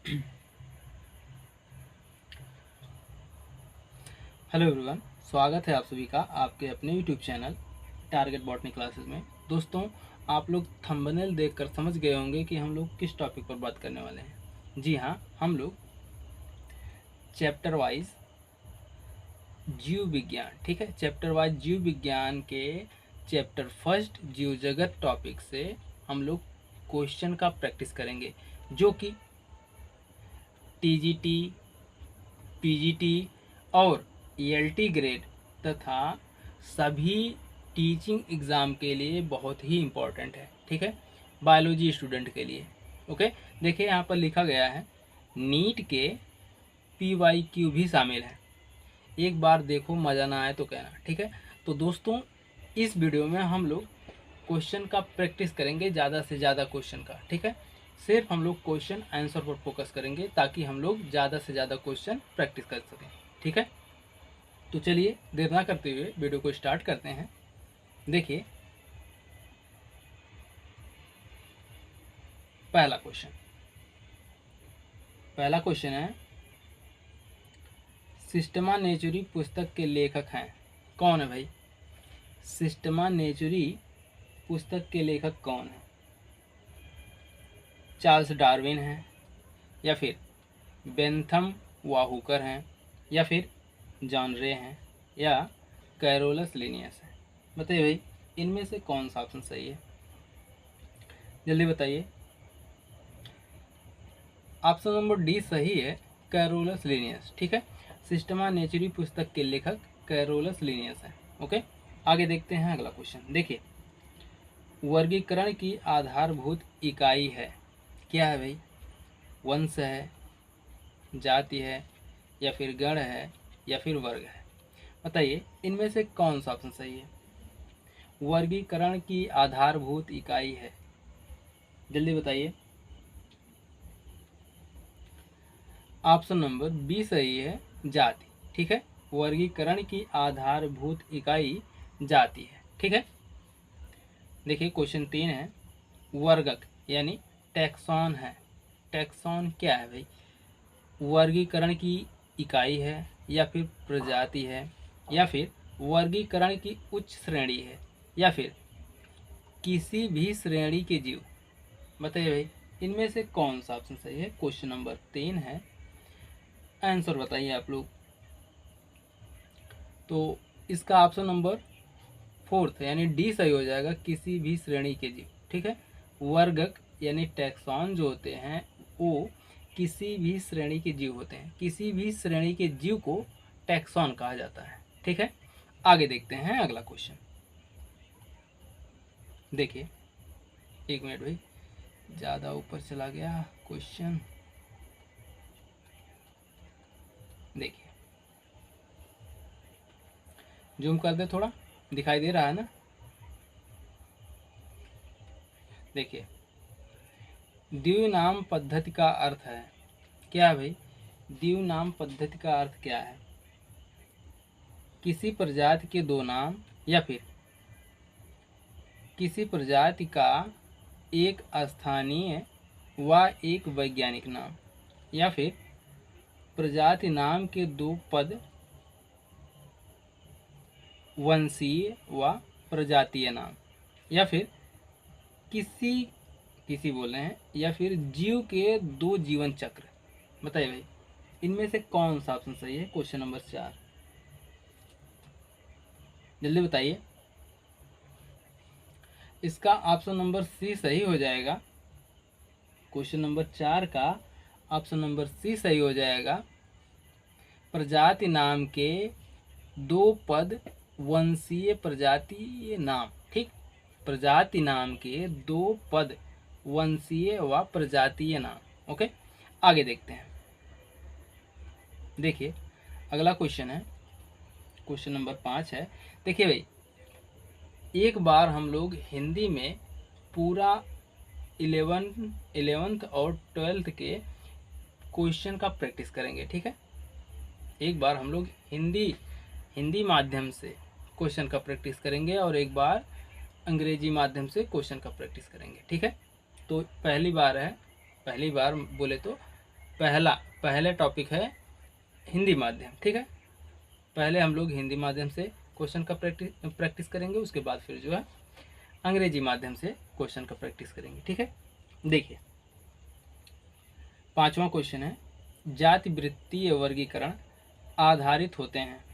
Hello everyone, स्वागत है आप सभी का आपके अपने YouTube channel target botany classes में। दोस्तों, आप लोग थंबनेल देखकर समझ गए होंगे कि हम लोग किस टॉपिक पर बात करने वाले हैं। जी हाँ, हम लोग चैप्टर वाइज जीव विज्ञान, ठीक है, चैप्टर वाइज जीव विज्ञान के चैप्टर फर्स्ट जीव जगत टॉपिक से हम लोग क्वेश्चन का प्रैक्टिस करेंगे, जो कि टीजीटी, पीजीटी और ईएलटी ग्रेड तथा सभी टीचिंग एग्ज़ाम के लिए बहुत ही इम्पोर्टेंट है, ठीक है, बायोलॉजी स्टूडेंट के लिए। ओके, देखिए यहाँ पर लिखा गया है नीट के PYQ भी शामिल है। एक बार देखो, मज़ा ना आए तो कहना, ठीक है। तो दोस्तों, इस वीडियो में हम लोग क्वेश्चन का प्रैक्टिस करेंगे, ज़्यादा से ज़्यादा क्वेश्चन का, ठीक है। सिर्फ हम लोग क्वेश्चन आंसर पर फोकस करेंगे ताकि हम लोग ज़्यादा से ज़्यादा क्वेश्चन प्रैक्टिस कर सकें, ठीक है। तो चलिए देर ना करते हुए वीडियो को स्टार्ट करते हैं। देखिए, पहला क्वेश्चन है, सिस्टमा नेचुरी पुस्तक के लेखक हैं। कौन है भाई? सिस्टमा नेचुरी पुस्तक के लेखक कौन है? चार्ल्स डार्विन हैं, या फिर बेंथम वाहुकर हैं, या फिर जॉन रे हैं, या कैरोलस लिनियस है? बताइए भाई, इनमें से कौन सा ऑप्शन सही है? जल्दी बताइए। ऑप्शन नंबर डी सही है, कैरोलस लिनियस, ठीक है। सिस्टमा नेचुरी पुस्तक के लेखक कैरोलस लिनियस है। ओके, आगे देखते हैं अगला क्वेश्चन। देखिए, वर्गीकरण की आधारभूत इकाई है, क्या है भाई? वंश है, जाति है, या फिर गण है, या फिर वर्ग है? बताइए, इनमें से कौन सा ऑप्शन सही है? वर्गीकरण की आधारभूत इकाई है, जल्दी बताइए। ऑप्शन नंबर बी सही है, जाति, ठीक है। वर्गीकरण की आधारभूत इकाई जाति है, ठीक है। देखिए, क्वेश्चन 3 है, वर्गक यानी टैक्सॉन है। टैक्सॉन क्या है भाई? वर्गीकरण की इकाई है, या फिर प्रजाति है, या फिर वर्गीकरण की उच्च श्रेणी है, या फिर किसी भी श्रेणी के जीव? बताइए भाई, इनमें से कौन सा ऑप्शन सही है? क्वेश्चन नंबर 3 है, आंसर बताइए आप लोग। तो इसका ऑप्शन नंबर 4 यानी डी सही हो जाएगा, किसी भी श्रेणी के जीव, ठीक है। वर्गक यानी टैक्सॉन जो होते हैं वो किसी भी श्रेणी के जीव होते हैं। किसी भी श्रेणी के जीव को टैक्सॉन कहा जाता है, ठीक है। आगे देखते हैं अगला क्वेश्चन। देखिए, एक मिनट भाई, ज़्यादा ऊपर चला गया क्वेश्चन। देखिए, जूम कर दे थोड़ा, दिखाई दे रहा है ना? देखिए, द्विनाम पद्धति का अर्थ है, क्या है भाई? द्विनाम पद्धति का अर्थ क्या है? किसी प्रजाति के दो नाम, या फिर किसी प्रजाति का एक स्थानीय व एक वैज्ञानिक नाम, या फिर प्रजाति नाम के दो पद वंशीय व प्रजातीय नाम, या फिर किसी किसी बोल रहे हैं, या फिर जीव के दो जीवन चक्र? बताइए भाई, इनमें से कौन सा ऑप्शन सही है? क्वेश्चन नंबर 4, जल्दी बताइए। इसका ऑप्शन नंबर सी सही हो जाएगा। क्वेश्चन नंबर 4 का ऑप्शन नंबर सी सही हो जाएगा। प्रजाति नाम के दो पद वंशीय प्रजातीय नाम, ठीक। प्रजाति नाम के दो पद वंशीय व प्रजातीय नाम। ओके, आगे देखते हैं। देखिए, अगला क्वेश्चन है, क्वेश्चन नंबर 5 है। देखिए भाई, एक बार हम लोग हिंदी में पूरा 11th और 12th के क्वेश्चन का प्रैक्टिस करेंगे, ठीक है। एक बार हम लोग हिंदी माध्यम से क्वेश्चन का प्रैक्टिस करेंगे, और एक बार अंग्रेजी माध्यम से क्वेश्चन का प्रैक्टिस करेंगे, ठीक है। तो पहली बार बोले तो पहले टॉपिक है हिंदी माध्यम, ठीक है। पहले हम लोग हिंदी माध्यम से क्वेश्चन का प्रैक्टिस करेंगे, उसके बाद फिर जो है अंग्रेजी माध्यम से क्वेश्चन का प्रैक्टिस करेंगे, ठीक है। देखिए 5वां क्वेश्चन है, जाति वृत्तीय वर्गीकरण आधारित होते हैं,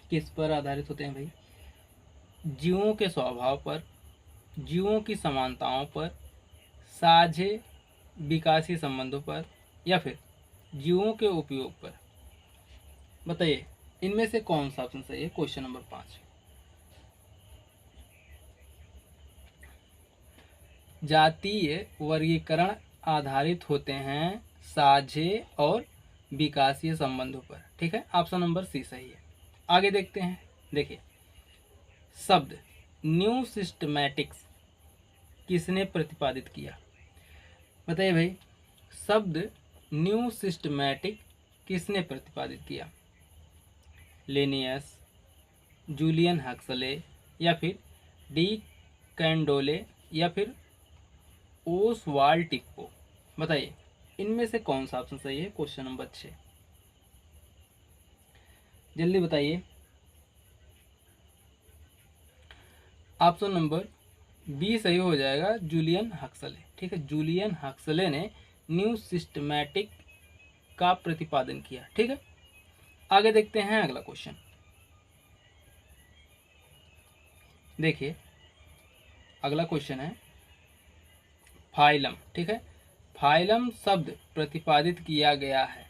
किस पर आधारित होते हैं भाई? जीवों के स्वभाव पर, जीवों की समानताओं पर, साझे विकासी संबंधों पर, या फिर जीवों के उपयोग पर। बताइए इनमें से कौन सा ऑप्शन सही है? Question number 5। जातीय वर्गीकरण आधारित होते हैं साझे और विकासीय संबंधों पर, ठीक है। ऑप्शन नंबर सी सही है। आगे देखते हैं। देखिए शब्द न्यू सिस्टमैटिक्स किसने प्रतिपादित किया? बताइए भाई, शब्द न्यू सिस्टमैटिक किसने प्रतिपादित किया? लेनियस, जूलियन हक्सले, या फिर डी कैंडोले, या फिर ओसवाल्ड टिक्को। बताइए इनमें से कौन सा ऑप्शन सही है? क्वेश्चन नंबर 6, जल्दी बताइए। ऑप्शन नंबर बी सही हो जाएगा, जूलियन हक्सले, ठीक है। जूलियन हक्सले ने न्यू सिस्टमैटिक का प्रतिपादन किया, ठीक है। आगे देखते हैं अगला क्वेश्चन। देखिए अगला क्वेश्चन है फाइलम, ठीक है। फाइलम शब्द प्रतिपादित किया गया है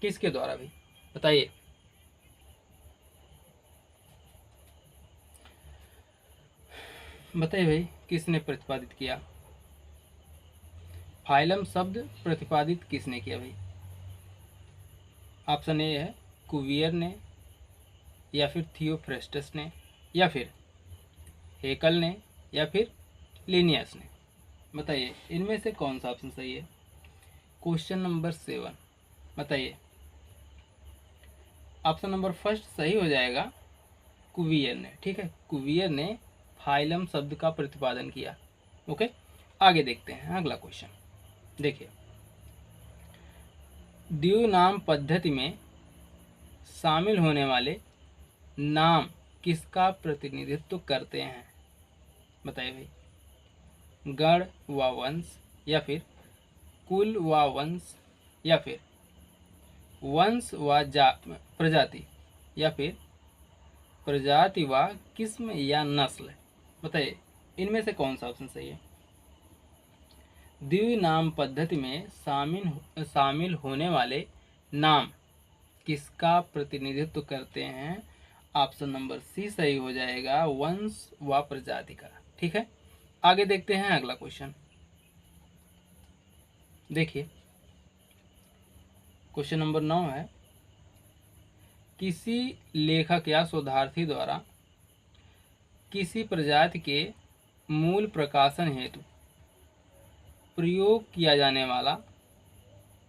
किसके द्वारा भाई? बताइए। बताइए भाई किसने प्रतिपादित किया? फाइलम शब्द प्रतिपादित किसने किया भाई? ऑप्शन ए है कुवियर ने, या फिर थियोफ्रेस्टस ने, या फिर हेकल ने, या फिर लिनियस ने। बताइए इनमें से कौन सा ऑप्शन सही है? Question number 7। बताइए। ऑप्शन नंबर फर्स्ट सही हो जाएगा, कुवियर ने, ठीक है। कुवियर ने फाइलम शब्द का प्रतिपादन किया। ओके, आगे देखते हैं अगला क्वेश्चन। देखिए द्विनाम पद्धति में शामिल होने वाले नाम किसका प्रतिनिधित्व करते हैं? बताइए भाई। गण व वंश, या फिर कुल व वंश, या फिर वंश व प्रजाति, या फिर प्रजाति व किस्म या नस्ल। बताइए इनमें से कौन सा ऑप्शन सही है? द्विनाम पद्धति में शामिल होने वाले नाम किसका प्रतिनिधित्व करते हैं? ऑप्शन नंबर सी सही हो जाएगा, वंश व प्रजाति का, ठीक है। आगे देखते हैं अगला क्वेश्चन। देखिए क्वेश्चन नंबर 9 है, किसी लेखक या शोधार्थी द्वारा किसी प्रजाति के मूल प्रकाशन हेतु प्रयोग किया जाने वाला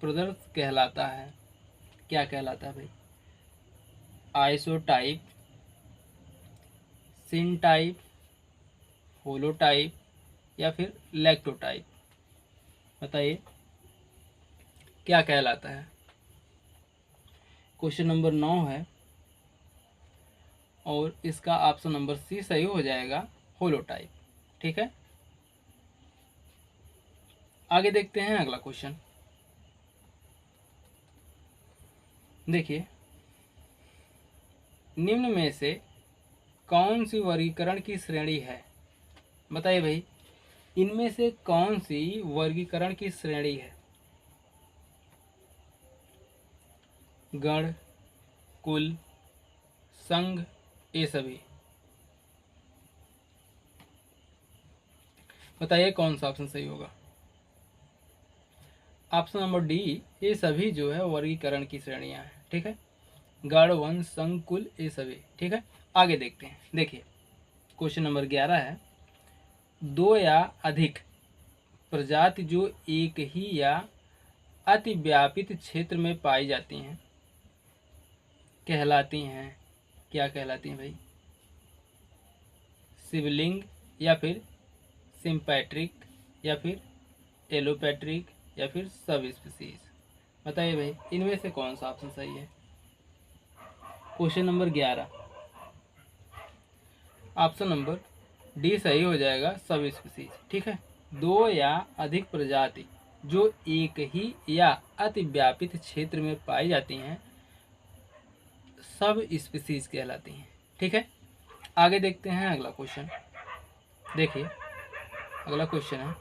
पदार्थ कहलाता है, क्या कहलाता है भाई? आइसोटाइप, सिनटाइप, होलोटाइप, या फिर लैक्टोटाइप। बताइए क्या कहलाता है? क्वेश्चन नंबर 9 है और इसका ऑप्शन नंबर सी सही हो जाएगा, होलोटाइप, ठीक है। आगे देखते हैं अगला क्वेश्चन। देखिए निम्न में से कौन सी वर्गीकरण की श्रेणी है? बताइए भाई इनमें से कौन सी वर्गीकरण की श्रेणी है? गण, कुल, संघ, ये सभी। बताइए कौन सा ऑप्शन सही होगा? ऑप्शन नंबर डी, ये सभी जो है वर्गीकरण की श्रेणियां हैं, ठीक है। गण, वंश, संघ, कुल, ये सभी, ठीक है। आगे देखते हैं। देखिए क्वेश्चन नंबर 11 है, दो या अधिक प्रजाति जो एक ही या अतिव्यापित क्षेत्र में पाई जाती हैं कहलाती हैं, क्या कहलाती हैं भाई? सिबलिंग, या फिर सिम्पैट्रिक, या फिर एलोपैट्रिक, या फिर सब स्पीसीज। बताइए भाई, इनमें से कौन सा ऑप्शन सही है। Question number 11, option number D सही हो जाएगा, सब स्पीसीज। ठीक है, दो या अधिक प्रजाति जो एक ही या अतिव्यापित क्षेत्र में पाई जाती हैं सब स्पीसीज कहलाती हैं। ठीक है, आगे देखते हैं अगला क्वेश्चन। देखिए अगला क्वेश्चन है,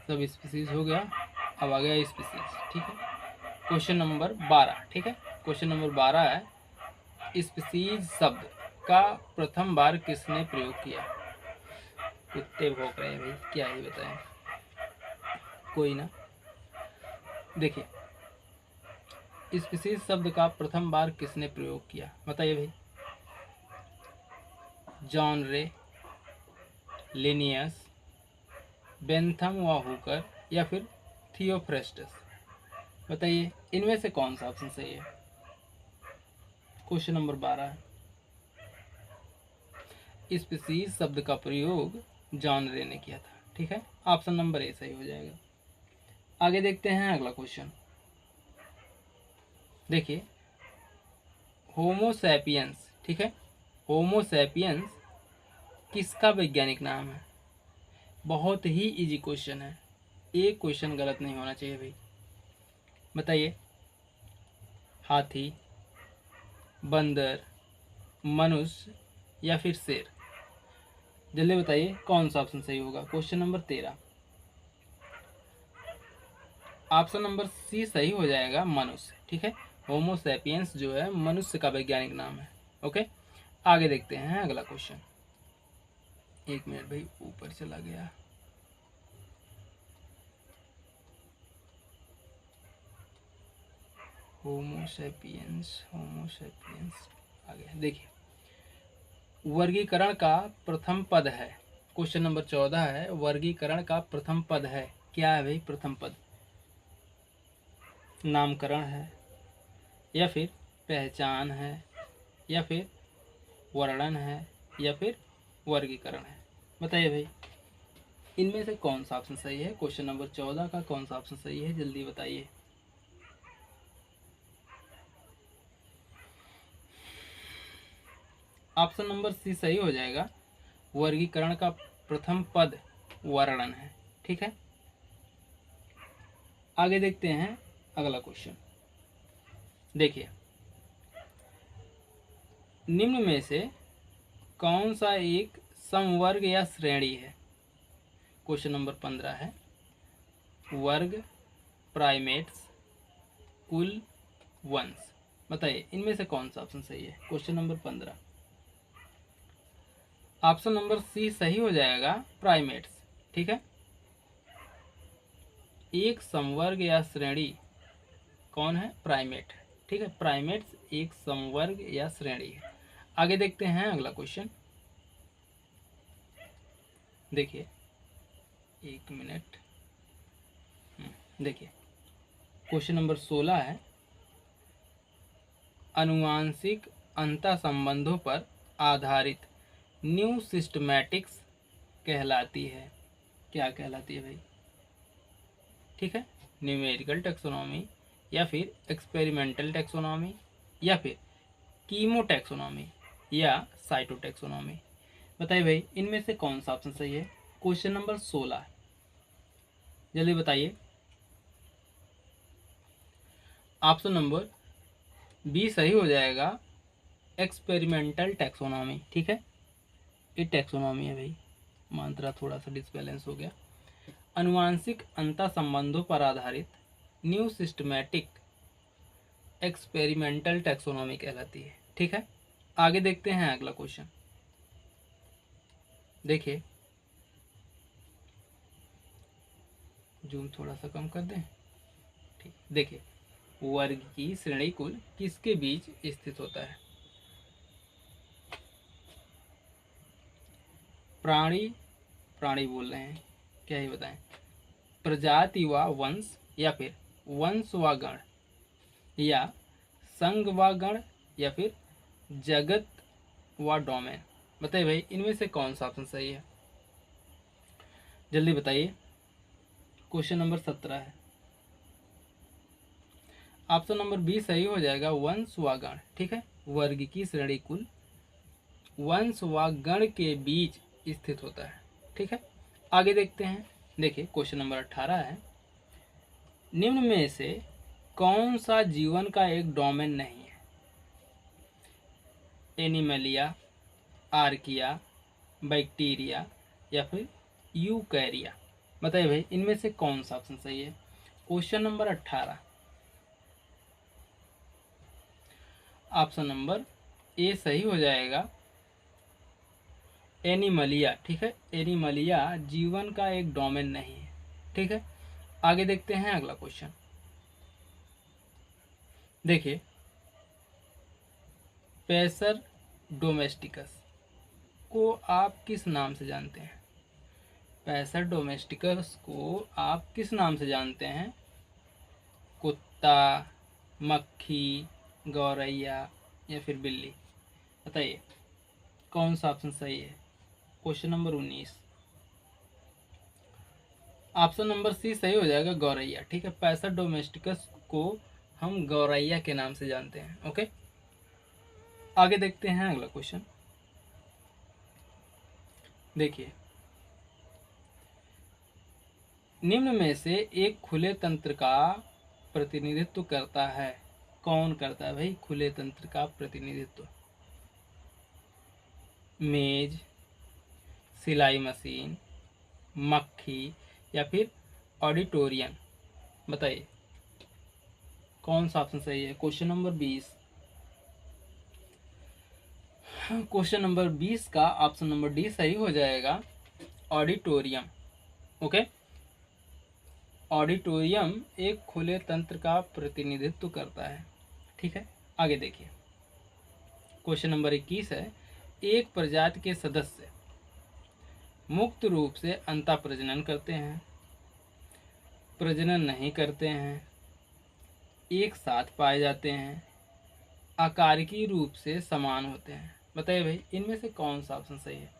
सब स्पीसीज हो गया, अब आ गया स्पीसीज। ठीक है, क्वेश्चन नंबर 12। ठीक है, क्वेश्चन नंबर 12 है, स्पीसीज शब्द का प्रथम बार किसने प्रयोग किया। कुत्ते भौंक रहे हैं भाई, क्या ही बताएं, कोई ना। देखिए, स्पीसीज शब्द का प्रथम बार किसने प्रयोग किया, बताइए भाई। जॉन रे, लिनियस, बेंथम व हुकर या फिर थियोफ्रेस्टस। बताइए इनमें से कौन सा ऑप्शन सही है। क्वेश्चन नंबर 12 है, स्पीसीज शब्द का प्रयोग जॉन रे ने किया था। ठीक है, ऑप्शन नंबर ए सही हो जाएगा। आगे देखते हैं अगला क्वेश्चन। देखिए, होमोसैपियंस। ठीक है, होमोसैपियंस किसका वैज्ञानिक नाम है। बहुत ही इजी क्वेश्चन है, एक क्वेश्चन गलत नहीं होना चाहिए भाई। बताइए, हाथी, बंदर, मनुष्य या फिर शेर। जल्दी बताइए कौन सा ऑप्शन सही होगा। Question number 13, option number C सही हो जाएगा, मनुष्य। ठीक है, होमोसैपियंस जो है मनुष्य का वैज्ञानिक नाम है। ओके, आगे देखते हैं अगला क्वेश्चन। एक मिनट भाई, ऊपर चला गया। होमोसैपियंस आ गया। देखिए, वर्गीकरण का प्रथम पद है। क्वेश्चन नंबर 14 है, वर्गीकरण का प्रथम पद है, क्या है भाई प्रथम पद। नामकरण है या फिर पहचान है या फिर वर्णन है या फिर वर्गीकरण है। बताइए भाई, इनमें से कौन सा ऑप्शन सही है। क्वेश्चन नंबर 14 का कौन सा ऑप्शन सही है, जल्दी बताइए। ऑप्शन नंबर सी सही हो जाएगा, वर्गीकरण का प्रथम पद वर्णन है। ठीक है, आगे देखते हैं अगला क्वेश्चन। देखिए, निम्न में से कौन सा एक समवर्ग या श्रेणी है। क्वेश्चन नंबर 15 है, वर्ग, प्राइमेट्स, कुल, वंश। बताइए इनमें से कौन सा ऑप्शन सही है। Question number 15, option number C सही हो जाएगा, प्राइमेट्स। ठीक है, एक समवर्ग या श्रेणी कौन है, प्राइमेट। ठीक है, प्राइमेट्स एक समवर्ग या श्रेणी है। आगे देखते हैं अगला क्वेश्चन। देखिए, एक मिनट। देखिए, क्वेश्चन नंबर 16 है, अनुवांशिक अंतर संबंधों पर आधारित न्यू सिस्टमैटिक्स कहलाती है, क्या कहलाती है भाई। ठीक है, न्यूमेरिकल टेक्सोनॉमी या फिर एक्सपेरिमेंटल टेक्सोनॉमी या फिर कीमो टेक्सोनॉमी या साइटो टेक्सोनॉमी। बताइए भाई, इनमें से कौन सा ऑप्शन सही है। क्वेश्चन नंबर 16, जल्दी बताइए। ऑप्शन नंबर बी सही हो जाएगा, एक्सपेरिमेंटल टेक्सोनॉमी। ठीक है, ये टेक्सोनॉमी है भाई, मात्रा थोड़ा सा डिसबैलेंस हो गया। अनुवांशिक अंतर संबंधों पर आधारित न्यू सिस्टमैटिक एक्सपेरिमेंटल टेक्सोनॉमी कहलाती है। ठीक है, आगे देखते हैं अगला क्वेश्चन। देखिए, जूम थोड़ा सा कम कर दें। ठीक, देखिए, वर्ग की श्रेणी कुल किसके बीच स्थित होता है। प्राणी, प्राणी बोल रहे हैं, क्या ही बताएं, प्रजाति व वंश या फिर वंश व गण या संघ व गण या फिर जगत व डोमेन। बताइए भाई, इनमें से कौन सा ऑप्शन सही है, जल्दी बताइए। क्वेश्चन नंबर 17 है। ऑप्शन नंबर बी सही हो जाएगा, वंश व गण। ठीक है, वर्ग की श्रेणी कुल वंश व गण के बीच स्थित होता है। ठीक है, आगे देखते हैं। देखिए क्वेश्चन नंबर 18 है, निम्न में से कौन सा जीवन का एक डोमेन नहीं है? एनिमलिया, आर्किया, बैक्टीरिया या फिर यूकैरिया। बताइए भाई, इनमें से कौन सा ऑप्शन सही है? Question number 18, option number A सही हो जाएगा, एनिमलिया। ठीक है, एनिमलिया जीवन का एक डोमेन नहीं है। ठीक है, आगे देखते हैं अगला क्वेश्चन। देखिए, पैसर डोमेस्टिकस को आप किस नाम से जानते हैं? पैसर डोमेस्टिकस को आप किस नाम से जानते हैं? कुत्ता, मक्खी, गौरैया या फिर बिल्ली? बताइए कौन सा ऑप्शन सही है? Question number 19, option number C सही हो जाएगा, गौरैया। ठीक है, पैसर डोमेस्टिकस को हम गौरैया के नाम से जानते हैं। ओके, आगे देखते हैं अगला क्वेश्चन। देखिए, निम्न में से एक खुले तंत्र का प्रतिनिधित्व करता है। कौन करता है भाई खुले तंत्र का प्रतिनिधित्व? मेज, सिलाई मशीन, मक्खी या फिर ऑडिटोरियम? बताइए कौन सा ऑप्शन सही है? क्वेश्चन नंबर 20, क्वेश्चन नंबर 20 का ऑप्शन नंबर डी सही हो जाएगा, ऑडिटोरियम। ओके, ऑडिटोरियम एक खुले तंत्र का प्रतिनिधित्व करता है। ठीक है, आगे देखिए, क्वेश्चन नंबर 21 है, एक प्रजाति के सदस्य मुक्त रूप से अंतः प्रजनन करते हैं, प्रजनन नहीं करते हैं, एक साथ पाए जाते हैं, आकारिकी रूप से समान होते हैं? बताइए भाई, इनमें से कौन सा ऑप्शन सही है?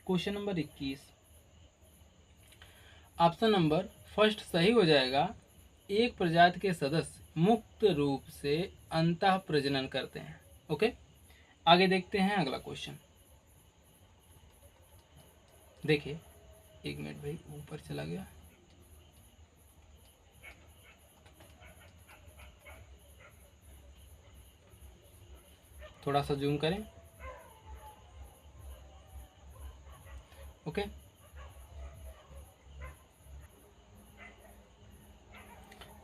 Question number 21, option number first सही हो जाएगा, एक प्रजाति के सदस्य मुक्त रूप से अंतः प्रजनन करते हैं। ओके, आगे देखते हैं अगला क्वेश्चन। देखिए, एक मिनट भाई, ऊपर चला गया। थोड़ा सा जूम करें। ओके,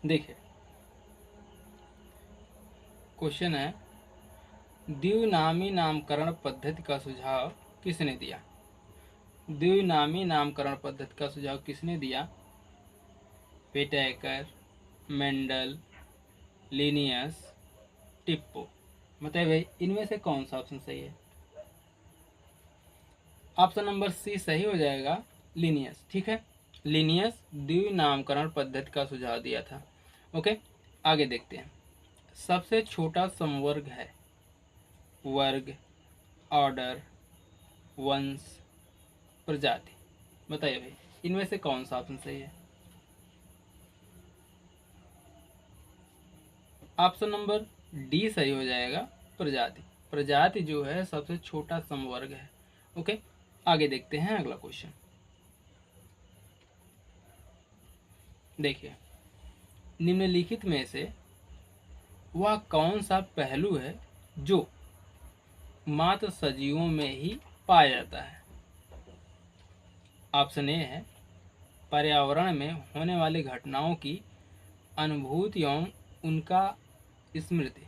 देखिए क्वेश्चन है, द्विनामी नामकरण पद्धति का सुझाव किसने दिया? द्विनामी नामकरण पद्धति का सुझाव किसने दिया? Petekar, Mendel, Linnaeus, टिप्पो? बताइए भाई, इनमें से कौन सा ऑप्शन सही है? ऑप्शन नंबर सी सही हो जाएगा, लिनियस। ठीक है, लिनियस द्विनामकरण पद्धति का सुझाव दिया था। ओके, आगे देखते हैं। सबसे छोटा समवर्ग है वर्ग, ऑर्डर, वंश, प्रजाति? बताइए भाई, इनमें से कौन सा ऑप्शन सही है? ऑप्शन नंबर डी सही हो जाएगा, प्रजाति। प्रजाति जो है सबसे छोटा समवर्ग है। ओके, आगे देखते हैं अगला क्वेश्चन। देखिए, निम्नलिखित में से वह कौन सा पहलू है जो मात्र सजीवों में ही पाया जाता है? ऑप्शन ए है, पर्यावरण में होने वाली घटनाओं की अनुभूति एवं उनका स्मृति।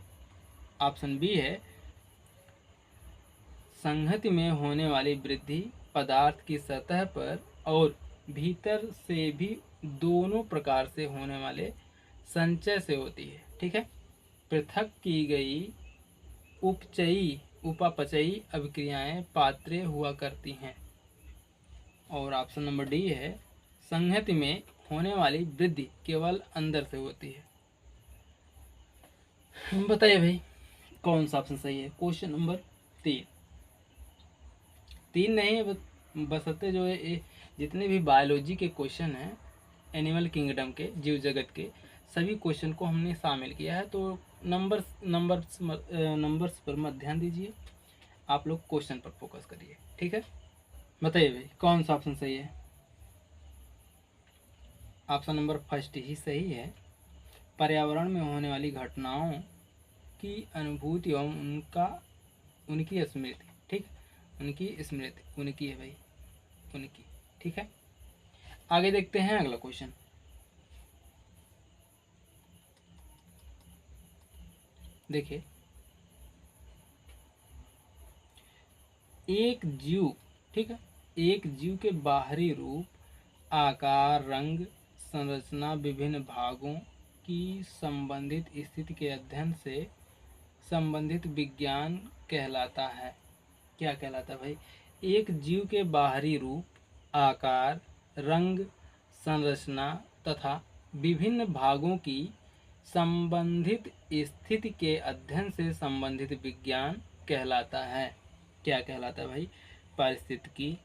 ऑप्शन बी है, संहति में होने वाली वृद्धि पदार्थ की सतह पर और भीतर से भी दोनों प्रकार से होने वाले संचय से होती है। ठीक है, पृथक की गई उपचयी उपापचयी अभिक्रियाएं पात्रे हुआ करती हैं। और ऑप्शन नंबर डी है, संहति में होने वाली वृद्धि केवल अंदर से होती है। बताइए भाई, कौन सा ऑप्शन सही है? क्वेश्चन नंबर 3 नहीं है, बसते जो है जितने भी बायोलॉजी के क्वेश्चन हैं एनिमल किंगडम के, जीव जगत के सभी क्वेश्चन को हमने शामिल किया है। तो नंबर्स पर मत ध्यान दीजिए, आप लोग क्वेश्चन पर फोकस करिए, ठीक है। बताइए भाई कौन सा ऑप्शन सही है? ऑप्शन नंबर फर्स्ट ही सही है। पर्यावरण में होने वाली घटनाओं की अनुभूति एवं उनकी स्मृति, ठीक, उनकी स्मृति, उनकी है भाई, उनकी, ठीक है। आगे देखते हैं अगला क्वेश्चन। देखिए, एक जीव, ठीक है, एक जीव के बाहरी रूप, आकार, रंग, संरचना, विभिन्न भागों की संबंधित स्थिति के अध्ययन से संबंधित विज्ञान कहलाता है। क्या कहलाता है भाई? एक जीव के बाहरी रूप, आकार, रंग, संरचना तथा विभिन्न भागों की संबंधित स्थिति के अध्ययन से संबंधित विज्ञान कहलाता है। क्या कहलाता है भाई? पारिस्थितिकी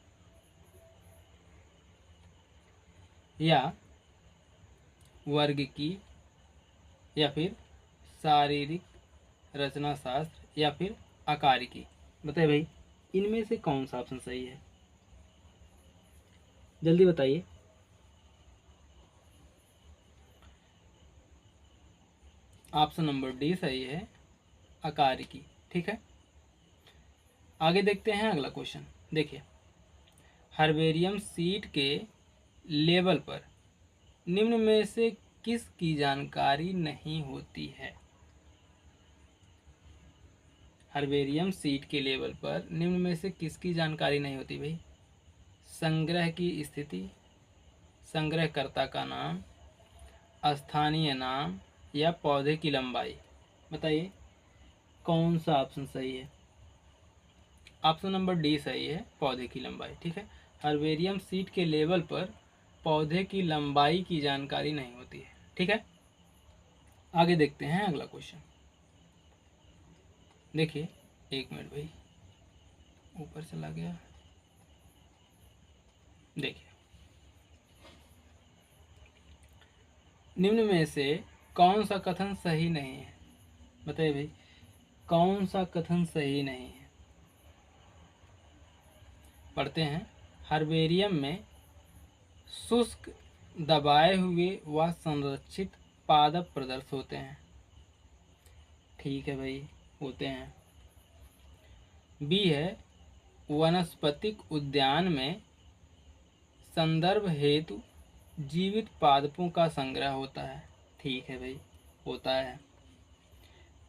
या वर्गिकी या फिर शारीरिक रचना शास्त्र या फिर आकारिकी। बताइए भाई इनमें से कौन सा ऑप्शन सही है? जल्दी बताइए। ऑप्शन नंबर डी सही है, आकारिकी, ठीक है। आगे देखते हैं अगला क्वेश्चन। देखिए, हर्बेरियम सीट के लेबल पर निम्न में से किस की जानकारी नहीं होती है? हर्बेरियम सीट के लेबल पर निम्न में से किसकी जानकारी नहीं होती भाई? संग्रह की स्थिति, संग्रहकर्ता का नाम, स्थानीय नाम या पौधे की लंबाई। बताइए कौन सा ऑप्शन सही है? ऑप्शन नंबर डी सही है, पौधे की लंबाई, ठीक है। हर्बेरियम सीट के लेबल पर पौधे की लंबाई की जानकारी नहीं होती है, ठीक है। आगे देखते हैं अगला क्वेश्चन। देखिए, एक मिनट भाई, ऊपर चला गया। देखिए, निम्न में से कौन सा कथन सही नहीं है? बताइए भाई कौन सा कथन सही नहीं है? पढ़ते हैं। हर्बेरियम में शुष्क, दबाए हुए व संरक्षित पादप प्रदर्श होते हैं। ठीक है भाई, होते हैं। बी है, वनस्पतिक उद्यान में संदर्भ हेतु जीवित पादपों का संग्रह होता है। ठीक है भाई, होता है।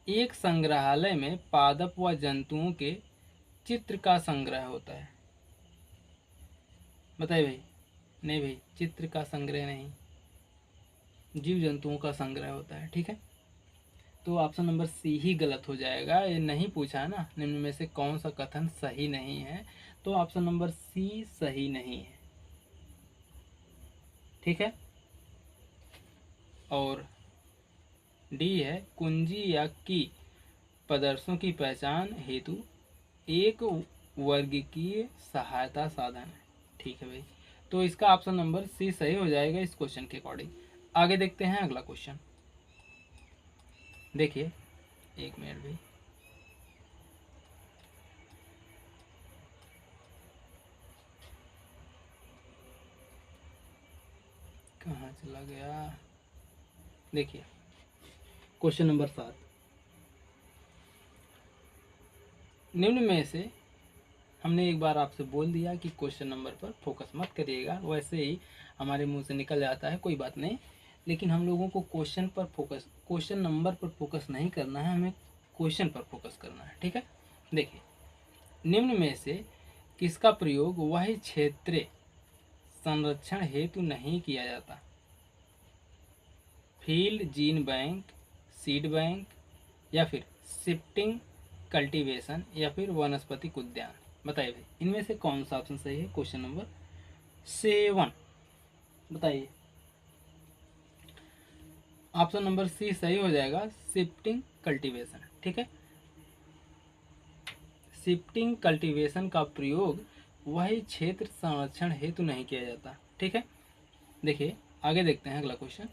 एक संग्रहालय में पादप व जंतुओं के चित्र का संग्रह होता है। बताइए भाई। नहीं भाई, चित्र का संग्रह नहीं, जीव जंतुओं का संग्रह होता है, ठीक है। तो ऑप्शन नंबर सी ही गलत हो जाएगा। ये नहीं पूछा है ना निम्न में से कौन सा कथन सही नहीं है, तो ऑप्शन नंबर सी सही नहीं है, ठीक है। और डी है, कुंजी या की पदार्थों की पहचान हेतु एक वर्गीकीय सहायता साधन है। ठीक है भाई, तो इसका ऑप्शन नंबर सी सही हो जाएगा इस क्वेश्चन के अकॉर्डिंग। आगे देखते हैं अगला क्वेश्चन। देखिए, एक मिनट भाई, कहाँ चला गया? देखिए, क्वेश्चन नंबर 7, निम्न में से हमने एक बार आपसे बोल दिया कि क्वेश्चन नंबर पर फोकस मत करिएगा, वैसे ही हमारे मुंह से निकल जाता है, कोई बात नहीं। लेकिन हम लोगों को क्वेश्चन पर फोकस, क्वेश्चन नंबर पर फोकस नहीं करना है, हमें क्वेश्चन पर फोकस करना है, ठीक है। देखिए, निम्न में से किसका प्रयोग वही क्षेत्रीय संरक्षण हेतु नहीं किया जाता? Field gene bank, seed bank या फिर शिफ्टिंग कल्टीवेशन या फिर वनस्पतिक उद्यान। बताइए भाई इनमें से कौन सा ऑप्शन सही है? क्वेश्चन नंबर 7, बताइए। ऑप्शन नंबर सी सही हो जाएगा, शिफ्टिंग कल्टीवेशन, ठीक है। शिफ्टिंग कल्टीवेशन का प्रयोग वही क्षेत्र संरक्षण हेतु नहीं किया जाता, ठीक है। देखिए, आगे देखते हैं अगला क्वेश्चन।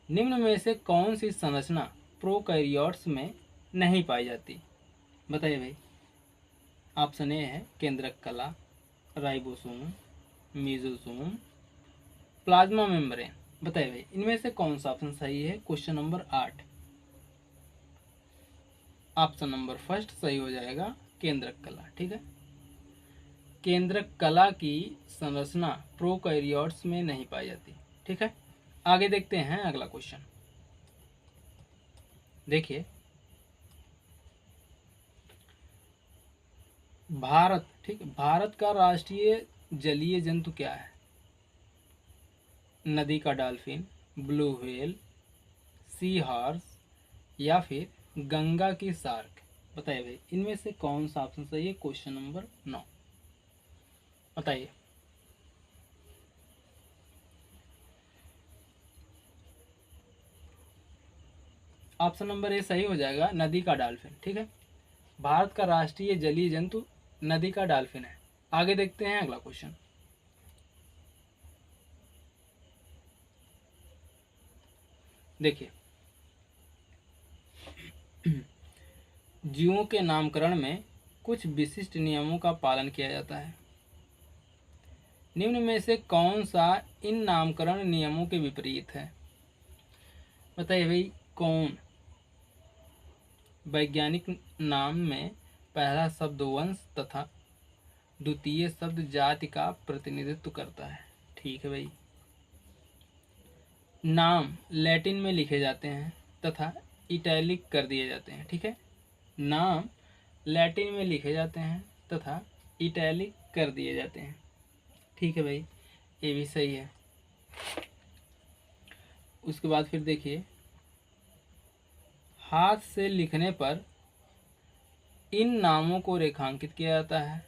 निम्न में से कौन सी संरचना प्रोकैरियोट्स में नहीं पाई जाती? बताइए भाई। ऑप्शन ए है केंद्रक कला, राइबोसोम, मेसोसोम, प्लाज्मा मेम्ब्रेन। बताइए भाई इनमें से कौन सा ऑप्शन सही है? Question number 8। Option number first सही हो जाएगा केंद्रक कला। ठीक है, केंद्रक कला की संरचना प्रोकैरियोट्स में नहीं पाई जाती। ठीक है, आगे देखते हैं अगला क्वेश्चन। देखिए, भारत, ठीक, भारत का राष्ट्रीय जलीय जंतु क्या है? नदी का dolphin, blue whale, sea horse या फिर गंगा की शार्क। बताइए भाई इनमें से कौन सा ऑप्शन सही है? क्वेश्चन नंबर 9 बताइए। ऑप्शन नंबर ए सही हो जाएगा, नदी का डॉल्फिन। ठीक है, भारत का राष्ट्रीय जलीय जंतु नदी का डॉल्फिन है। आगे देखते हैं अगला क्वेश्चन। देखिए, जीवों के नामकरण में कुछ विशिष्ट नियमों का पालन किया जाता है। निम्न में से कौन सा इन नामकरण नियमों के विपरीत है? बताइए भाई कौन? वैज्ञानिक नाम में पहला शब्द वंश तथा द्वितीय शब्द जाति का प्रतिनिधित्व करता है। ठीक है भाई। नाम लैटिन में लिखे जाते हैं तथा इटैलिक कर दिए जाते हैं। ठीक है, नाम लैटिन में लिखे जाते हैं तथा इटैलिक कर दिए जाते हैं। ठीक है भाई, ये भी सही है। उसके बाद फिर देखिए, हाथ से लिखने पर इन नामों को रेखांकित किया जाता है।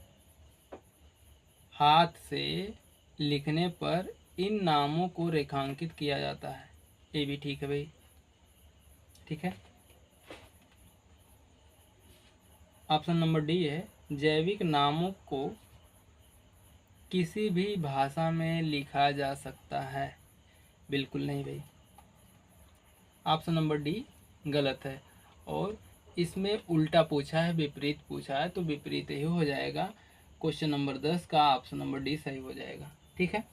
हाथ से लिखने पर इन नामों को रेखांकित किया जाता है। ये भी ठीक है भाई। ठीक है, ऑप्शन नंबर डी है, जैविक नामों को किसी भी भाषा में लिखा जा सकता है। बिल्कुल नहीं भाई, ऑप्शन नंबर डी गलत है और इसमें उल्टा पूछा है, विपरीत पूछा है, तो विपरीत ही हो जाएगा। क्वेश्चन नंबर 10 का ऑप्शन नंबर डी सही हो जाएगा। ठीक है,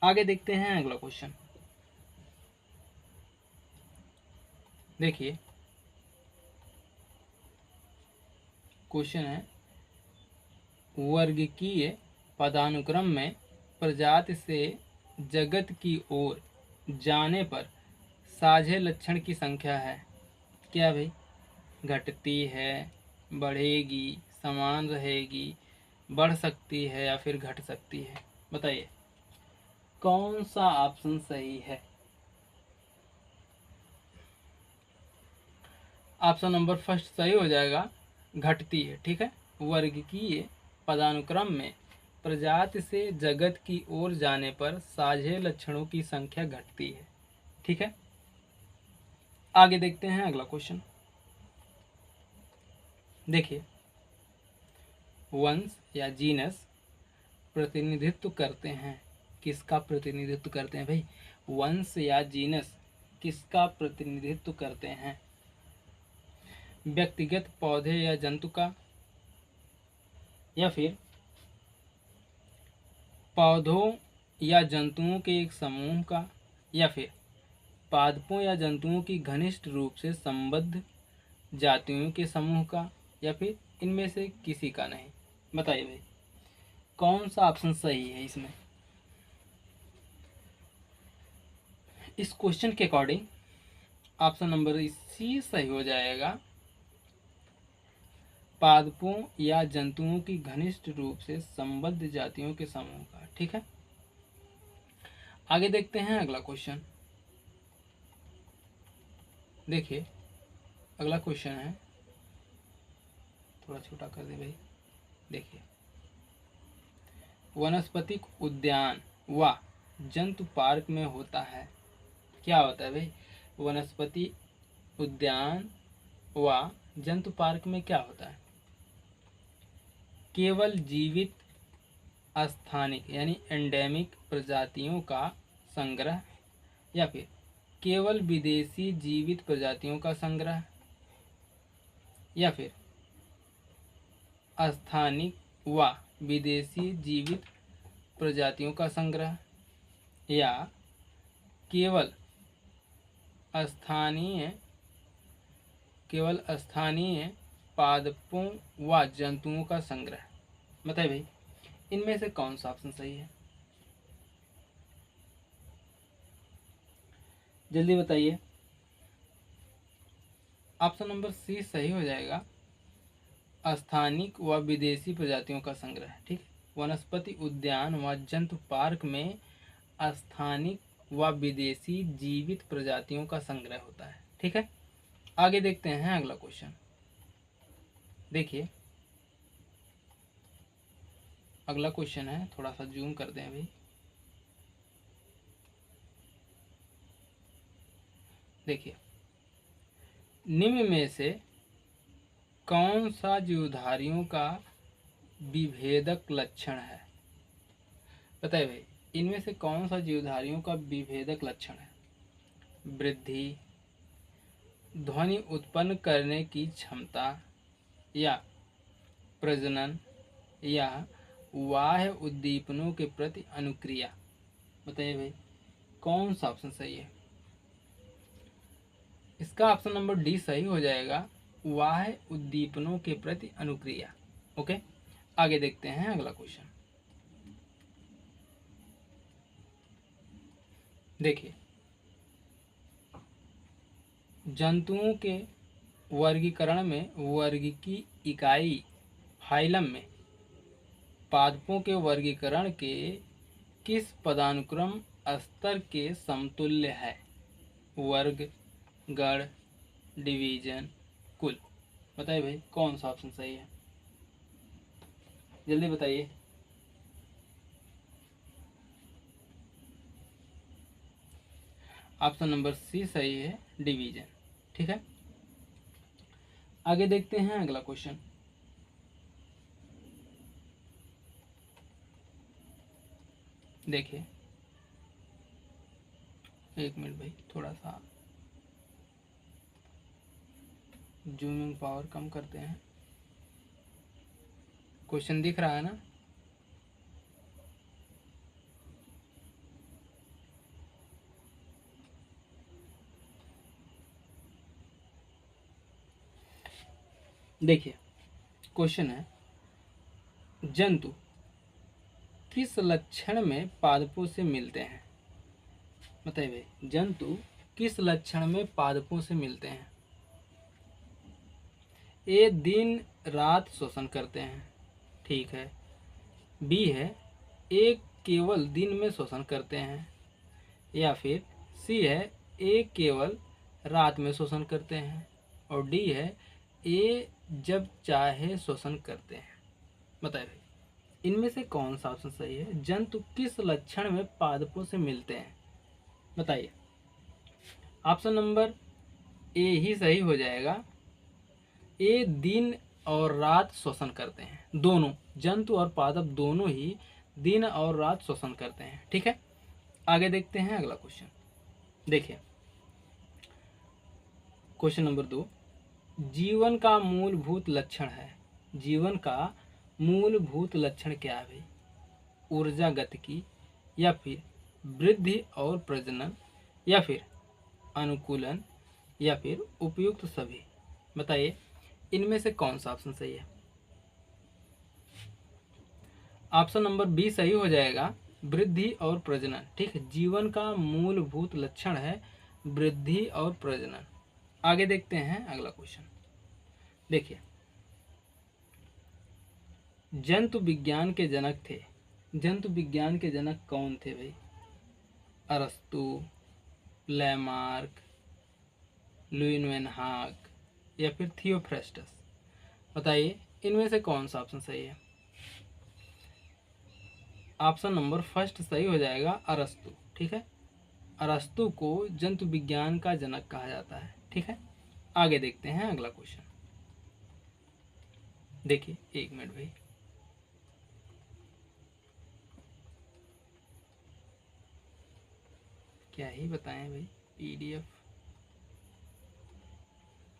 आगे देखते हैं अगला क्वेश्चन। देखिए, क्वेश्चन है, वर्गीकीय पदानुक्रम में प्रजाति से जगत की ओर जाने पर साझे लक्षण की संख्या है। क्या भाई? घटती है, बढ़ेगी, समान रहेगी, बढ़ सकती है या फिर घट सकती है? बताइए कौन सा ऑप्शन सही है? ऑप्शन नंबर फर्स्ट सही हो जाएगा, घटती है। ठीक है, वर्गीकीय पदानुक्रम में प्रजाति से जगत की ओर जाने पर साझे लक्षणों की संख्या घटती है। ठीक है, आगे देखते हैं अगला क्वेश्चन। देखिए, वंश या जीनस प्रतिनिधित्व करते हैं, किसका प्रतिनिधित्व करते हैं भाई? वंश या जीनस किसका प्रतिनिधित्व करते हैं? व्यक्तिगत पौधे या जंतु का, या फिर पौधों या जंतुओं के एक समूह का, या फिर पादपों या जंतुओं की घनिष्ठ रूप से संबद्ध जातियों के समूह का, या फिर इनमें से किसी का नहीं? बताइए भाई कौन सा ऑप्शन सही है इसमें? इस क्वेश्चन के अकॉर्डिंग ऑप्शन नंबर सी सही हो जाएगा, पादपों या जंतुओं की घनिष्ठ रूप से संबद्ध जातियों के समूह का। ठीक है, आगे देखते हैं अगला क्वेश्चन। देखिए, अगला क्वेश्चन है, थोड़ा छोटा कर दे भाई। देखिए, वनस्पतिक उद्यान व जंतु पार्क में होता है। क्या होता है भाई? वनस्पति उद्यान व जंतु पार्क में क्या होता है? केवल जीवित स्थानिक यानी एंडेमिक प्रजातियों का संग्रह, या फिर केवल विदेशी जीवित प्रजातियों का संग्रह, या फिर स्थानिक व विदेशी जीवित प्रजातियों का संग्रह, या केवल स्थानीय पादपों व जंतुओं का संग्रह। बताइए भाई, इनमें से कौन सा ऑप्शन सही है? जल्दी बताइए। ऑप्शन नंबर सी सही हो जाएगा, स्थानिक व विदेशी प्रजातियों का संग्रह। ठीक, वनस्पति उद्यान व जंतु पार्क में स्थानिक व विदेशी जीवित प्रजातियों का संग्रह होता है। ठीक है, आगे देखते हैं अगला क्वेश्चन। देखिए अगला क्वेश्चन है, थोड़ा सा जूम कर दें भाई। देखिए, निम्न में से कौन सा जीवधारियों का विभेदक लक्षण है? बताइए भाई, इनमें से कौन सा जीवधारियों का विभेदक लक्षण है? वृद्धि, ध्वनि उत्पन्न करने की क्षमता, या प्रजनन, या बाह्य उद्दीपनों के प्रति अनुक्रिया। बताइए भाई, कौन सा ऑप्शन सही है? इसका ऑप्शन नंबर डी सही हो जाएगा, बाह्य उद्दीपनों के प्रति अनुक्रिया। ओके, आगे देखते हैं अगला क्वेश्चन। देखिए, जंतुओं के वर्गीकरण में वर्गीकी इकाई फाइलम में पादपों के वर्गीकरण के किस पदानुक्रम स्तर के समतुल्य है? वर्ग, गण, डिवीजन, कुल। बताइए भाई, कौन सा ऑप्शन सही है? जल्दी बताइए। ऑप्शन नंबर सी सही है, डिवीजन। ठीक है, आगे देखते हैं अगला क्वेश्चन। देखिए, एक मिनट भाई, थोड़ा सा जूमिंग पावर कम करते हैं। क्वेश्चन दिख रहा है ना? देखिए, क्वेश्चन है, जंतु किस लक्षण में पादपों से मिलते हैं? बताइए भाई, जंतु किस लक्षण में पादपों से मिलते हैं? ए, दिन रात श्वसन करते हैं। ठीक है। बी है, ए केवल दिन में श्वसन करते हैं। या फिर सी है, ए केवल रात में श्वसन करते हैं। और डी है, ए जब चाहे श्वसन करते हैं। बताइए भाई, इनमें से कौन सा ऑप्शन सही है? जंतु किस लक्षण में पादपों से मिलते हैं? बताइए। ऑप्शन नंबर ए ही सही हो जाएगा, ए दिन और रात श्वसन करते हैं। दोनों जंतु और पादप दोनों ही दिन और रात श्वसन करते हैं। ठीक है, आगे देखते हैं अगला क्वेश्चन। देखिए, क्वेश्चन नंबर 2, जीवन का मूलभूत लक्षण है। जीवन का मूलभूत लक्षण क्या है भाई? ऊर्जा गतिकी, या फिर वृद्धि और प्रजनन, या फिर अनुकूलन, या फिर उपयुक्त सभी। बताइए, इनमें से कौन सा ऑप्शन सही है? ऑप्शन नंबर बी सही हो जाएगा, वृद्धि और प्रजनन। ठीक है, जीवन का मूलभूत लक्षण है वृद्धि और प्रजनन। आगे देखते हैं अगला क्वेश्चन। देखिए, जंतु विज्ञान के जनक थे। जंतु विज्ञान के जनक कौन थे भाई? अरस्तु, लैमार्क, लुइनवेनहाक, या फिर थियोफ्रेस्टस। बताइए, इनमें से कौन सा ऑप्शन सही है? ऑप्शन नंबर फर्स्ट सही हो जाएगा, अरस्तु। ठीक है, अरस्तु को जंतु विज्ञान का जनक कहा जाता है। ठीक है, आगे देखते हैं अगला क्वेश्चन। देखिए, एक मिनट भाई। क्या ही बताएं भाई, PDF।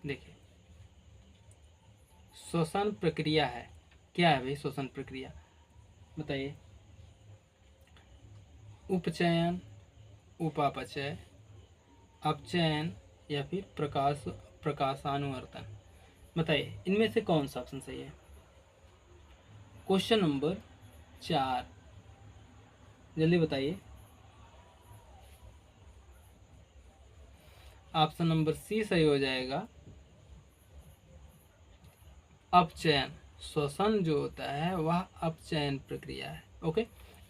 देखिए श्वसन प्रक्रिया है, क्या है भाई श्वसन प्रक्रिया, बताइए। उपचयन, उपापचय, अपचयन या फिर प्रकाशानुवर्तन, बताइए इनमें से कौन सा ऑप्शन सही है। क्वेश्चन नंबर 4, जल्दी बताइए। ऑप्शन नंबर सी सही हो जाएगा, अपचयन। श्वसन जो होता है वह अपचयन प्रक्रिया है। ओके,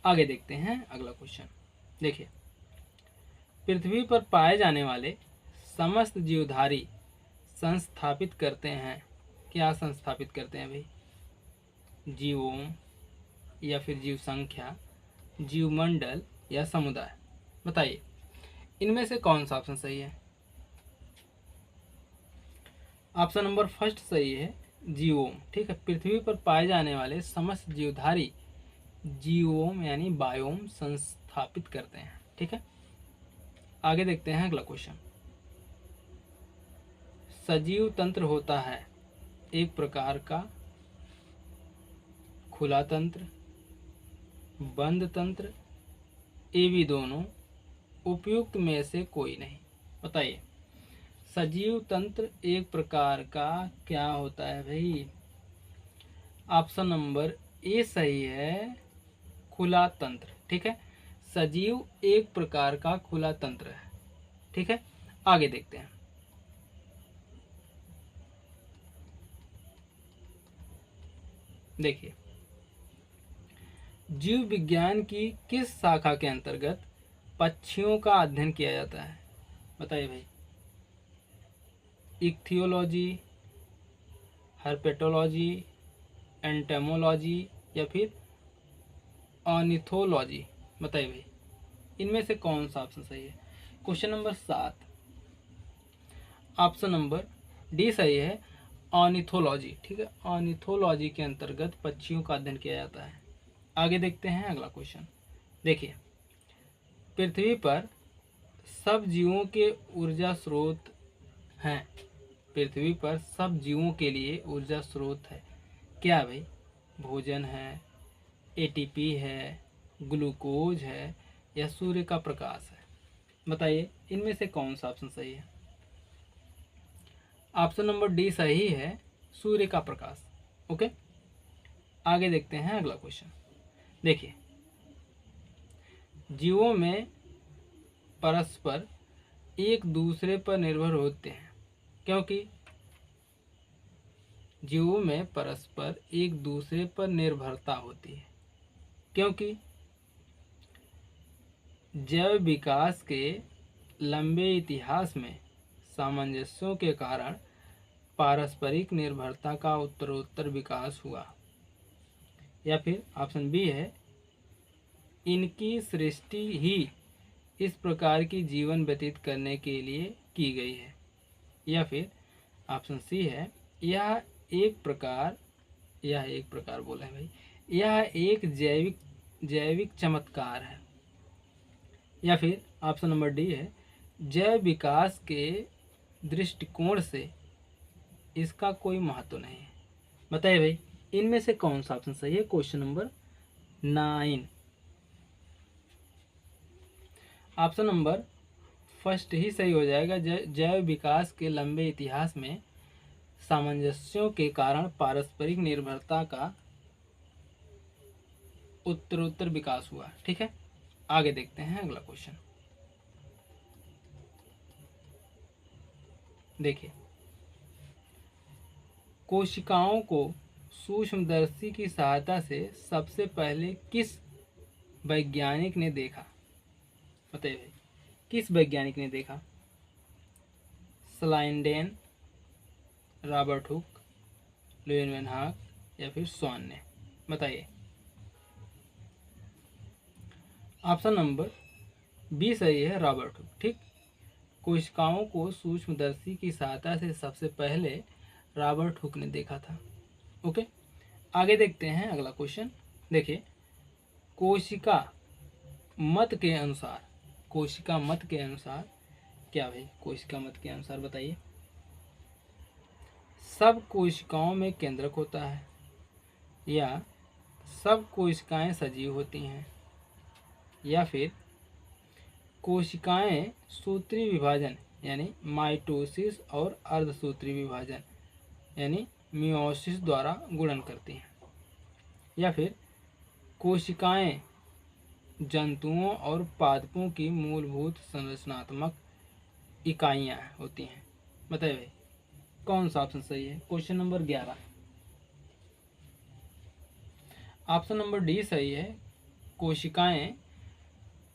आगे देखते हैं अगला क्वेश्चन। देखिए पृथ्वी पर पाए जाने वाले समस्त जीवधारी संस्थापित करते हैं, क्या संस्थापित करते हैं भाई, जीवों या फिर जीव संख्या, जीवमंडल या समुदाय, बताइए इनमें से कौन सा ऑप्शन सही है। ऑप्शन नंबर फर्स्ट सही है, जीवोम। ठीक है, पृथ्वी पर पाए जाने वाले समस्त जीवधारी जीवोम यानी बायोम संस्थापित करते हैं। ठीक है, आगे देखते हैं अगला क्वेश्चन। सजीव तंत्र होता है एक प्रकार का खुला तंत्र, बंद तंत्र, ये भी दोनों, उपयुक्त में से कोई नहीं, बताइए। सजीव तंत्र एक प्रकार का क्या होता है भाई, ऑप्शन नंबर ए सही है, खुला तंत्र। ठीक है, सजीव एक प्रकार का खुला तंत्र है। ठीक है, आगे देखते हैं। देखिए जीव विज्ञान की किस शाखा के अंतर्गत पक्षियों का अध्ययन किया जाता है, बताइए भाई। इक्थियोलॉजी, हर्पेटोलॉजी, एंटेमोलॉजी या फिर ऑर्निथोलॉजी, बताइए भाई इनमें से कौन सा ऑप्शन सही है। Question number 7, option number D सही है, ऑर्निथोलॉजी। ठीक है, ऑर्निथोलॉजी के अंतर्गत पक्षियों का अध्ययन किया जाता है। आगे देखते हैं अगला क्वेश्चन। देखिए पृथ्वी पर सब जीवों के ऊर्जा स्रोत हैं, पृथ्वी पर सब जीवों के लिए ऊर्जा स्रोत है, क्या भाई, भोजन है, ATP है, ग्लूकोज है या सूर्य का प्रकाश है, बताइए इनमें से कौन सा ऑप्शन सही है। ऑप्शन नंबर डी सही है, सूर्य का प्रकाश। ओके, आगे देखते हैं अगला क्वेश्चन। देखिए जीवों में परस्पर एक दूसरे पर निर्भर होते हैं, क्योंकि जीवों में परस्पर एक दूसरे पर निर्भरता होती है, क्योंकि जैव विकास के लंबे इतिहास में सामंजस्यों के कारण पारस्परिक निर्भरता का उत्तरोत्तर विकास हुआ, या फिर ऑप्शन बी है, इनकी सृष्टि ही इस प्रकार की जीवन व्यतीत करने के लिए की गई है, या फिर ऑप्शन सी है, यह एक प्रकार बोले भाई, यह एक जैविक चमत्कार है, या फिर ऑप्शन नंबर डी है, जैव विकास के दृष्टिकोण से इसका कोई महत्व नहीं है, बताइए भाई इनमें से कौन सा ऑप्शन सही है। Question number 9, option number first ही सही हो जाएगा, जैव विकास के लंबे इतिहास में सामंजस्यों के कारण पारस्परिक निर्भरता का उत्तरोत्तर विकास हुआ। ठीक है, आगे देखते हैं अगला क्वेश्चन। देखिए कोशिकाओं को सूक्ष्मदर्शी की सहायता से सबसे पहले किस वैज्ञानिक ने देखा, बताइए भाई किस वैज्ञानिक ने देखा। स्लाइडेन, रॉबर्ट हुक, ल्यूवेनहॉक या फिर स्वान ने, बताइए। ऑप्शन नंबर बी सही है, रॉबर्ट हुक। ठीक, कोशिकाओं को सूक्ष्मदर्शी की सहायता से सबसे पहले रॉबर्ट हुक ने देखा था। ओके, आगे देखते हैं अगला क्वेश्चन। देखिए कोशिका मत के अनुसार कोशिका मत के अनुसार क्या भाई, कोशिका मत के अनुसार बताइए, सब कोशिकाओं में केंद्रक होता है या सब कोशिकाएं सजीव होती हैं या फिर कोशिकाएं सूत्री विभाजन यानी माइटोसिस और अर्धसूत्री विभाजन यानी मियोसिस द्वारा गुणन करती हैं या फिर कोशिकाएं जंतुओं और पादपों की मूलभूत संरचनात्मक इकाइयां होती हैं। बताइए भाई कौन सा ऑप्शन सही है। Question number 11, option number D सही है। कोशिकाएं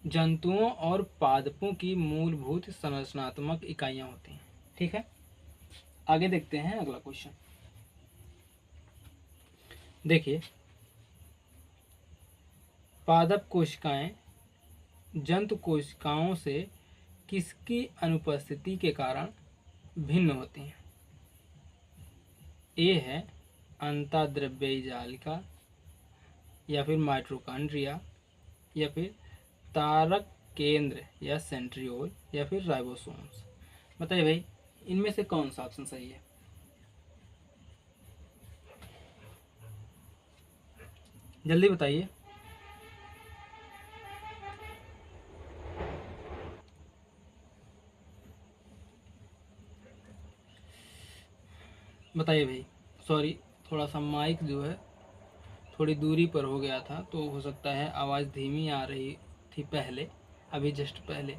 जंतुओं और पादपों की मूलभूत संरचनात्मक इकाइयां होती हैं। ठीक है, आगे देखते हैं अगला क्वेश्चन। देखिए, पादप कोशिकाएं जंतु कोशिकाओं से किसकी अनुपस्थिति के कारण भिन्न होती हैं। ए है अंतःद्रव्यी जालिका या फिर माइटोकॉन्ड्रिया या फिर तारक केंद्र या सेंट्रियोल या फिर राइबोसोम्स। बताइए भाई इनमें से कौन सा ऑप्शन सही है। जल्दी बताइए। बताइए भाई, सॉरी थोड़ा सा माइक जो है थोड़ी दूरी पर हो गया था तो हो सकता है आवाज़ धीमी आ रही थी पहले, अभी जस्ट पहले,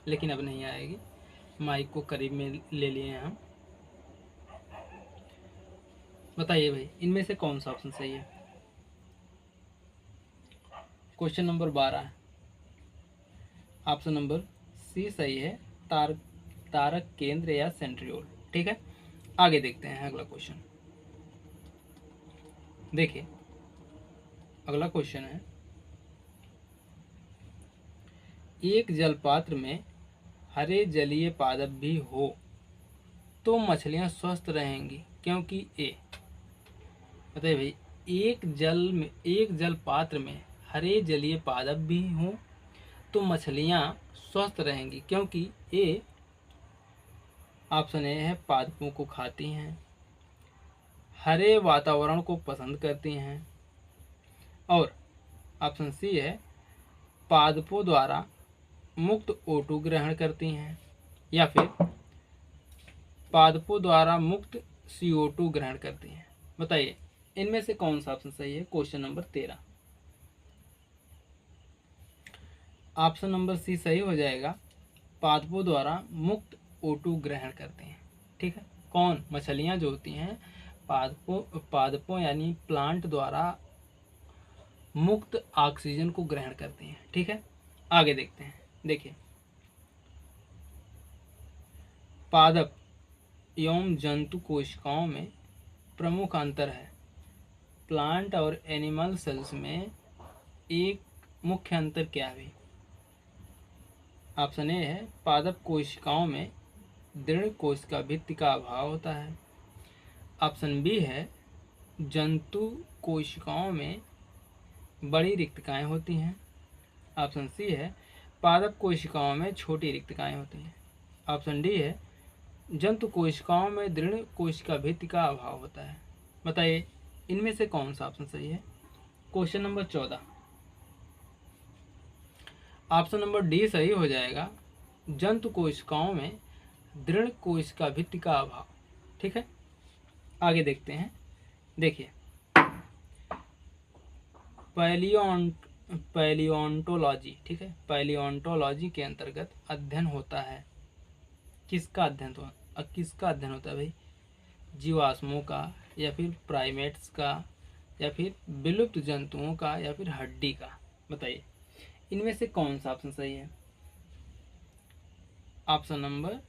लेकिन अब नहीं आएगी। माइक को करीब में ले लिए हैं हम। बताइए भाई इनमें से कौन सा ऑप्शन सही है। Question number 12, option number C सही है, तारक केंद्र या सेंट्रियोल। ठीक है, आगे देखते हैं अगला क्वेश्चन। देखिए अगला क्वेश्चन है, एक जलपात्र में हरे जलीय पादप भी हो तो मछलियां स्वस्थ रहेंगी क्योंकि ए। बताइए भाई एक जल पात्र में हरे जलीय पादप भी हों तो मछलियां स्वस्थ रहेंगी क्योंकि ए। ऑप्शन ए है पादपों को खाती हैं, हरे वातावरण को पसंद करती हैं, और ऑप्शन सी है पादपों द्वारा मुक्त O2 ग्रहण करती हैं या फिर पादपों द्वारा मुक्त CO2 ग्रहण करती हैं। बताइए इनमें से कौन सा ऑप्शन सही है। Question number 13, option number C सही हो जाएगा, पादपों द्वारा मुक्त O2 ग्रहण करते हैं। ठीक है, कौन, मछलियां जो होती हैं पादपों यानी प्लांट द्वारा मुक्त ऑक्सीजन को ग्रहण करती हैं। ठीक है, आगे देखते हैं। देखिए पादप एवं जंतु कोशिकाओं में प्रमुख अंतर है। प्लांट और एनिमल सेल्स में एक मुख्य अंतर क्या है। ऑप्शन ए है पादप कोशिकाओं में दृढ़ कोशिका भित्ति का अभाव होता है। ऑप्शन बी है जंतु कोशिकाओं में बड़ी रिक्तकाएं होती हैं। ऑप्शन सी है पादप कोशिकाओं में छोटी रिक्तकाएं होती हैं। ऑप्शन डी है जंतु कोशिकाओं में दृढ़ कोशिका भित्ति का अभाव होता है। बताइए इनमें से कौन सा ऑप्शन सही है। Question number 14, option number D सही हो जाएगा, जंतु कोशिकाओं में दृढ़ कोशिका भित्ति का अभाव। ठीक है, आगे देखते हैं। देखिए पैलियोंटोलॉजी, ठीक है, पैलियोंटोलॉजी के अंतर्गत अध्ययन होता है। किसका अध्ययन होता है भाई, जीवाश्मों का या फिर प्राइमेट्स का या फिर विलुप्त जंतुओं का या फिर हड्डी का। बताइए इनमें से कौन सा ऑप्शन सही है। ऑप्शन नंबर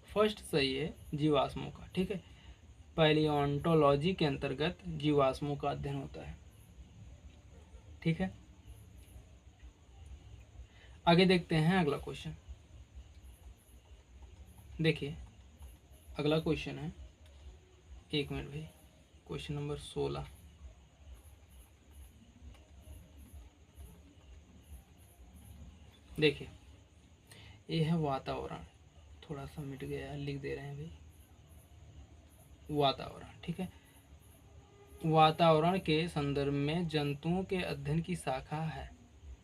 फर्स्ट सही है, जीवाश्मों का। ठीक है, पैलियोंटोलॉजी के अंतर्गत जीवाश्मों का अध्ययन होता है। ठीक है, आगे देखते हैं अगला क्वेश्चन। देखिए अगला क्वेश्चन है, एक मिनट भाई, क्वेश्चन नंबर 16। देखिए ये है वातावरण, थोड़ा सा मिट गया, लिख दे रहे हैं भाई, वातावरण। ठीक है, वातावरण के संदर्भ में जंतुओं के अध्ययन की शाखा है।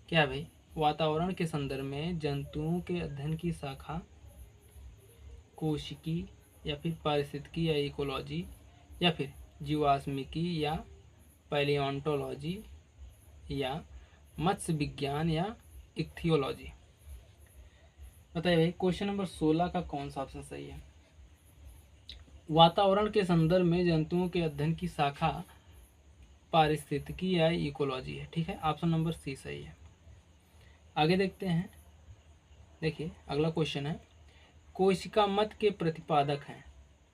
क्या भाई? वातावरण के संदर्भ में जंतुओं के अध्ययन की शाखा कोशिकी या फिर पारिस्थितिकी या इकोलॉजी या फिर जीवाश्मिकी या पैलियोंटोलॉजी या मत्स्य विज्ञान या इक्थियोलॉजी। बताइए भाई, क्वेश्चन नंबर 16 का कौन सा ऑप्शन सही है? वातावरण के संदर्भ में जंतुओं के अध्ययन की शाखा पारिस्थितिकी या इकोलॉजी है। ठीक है, ऑप्शन नंबर सी सही है। आगे देखते हैं। देखिए अगला क्वेश्चन है, कोशिका मत के प्रतिपादक हैं।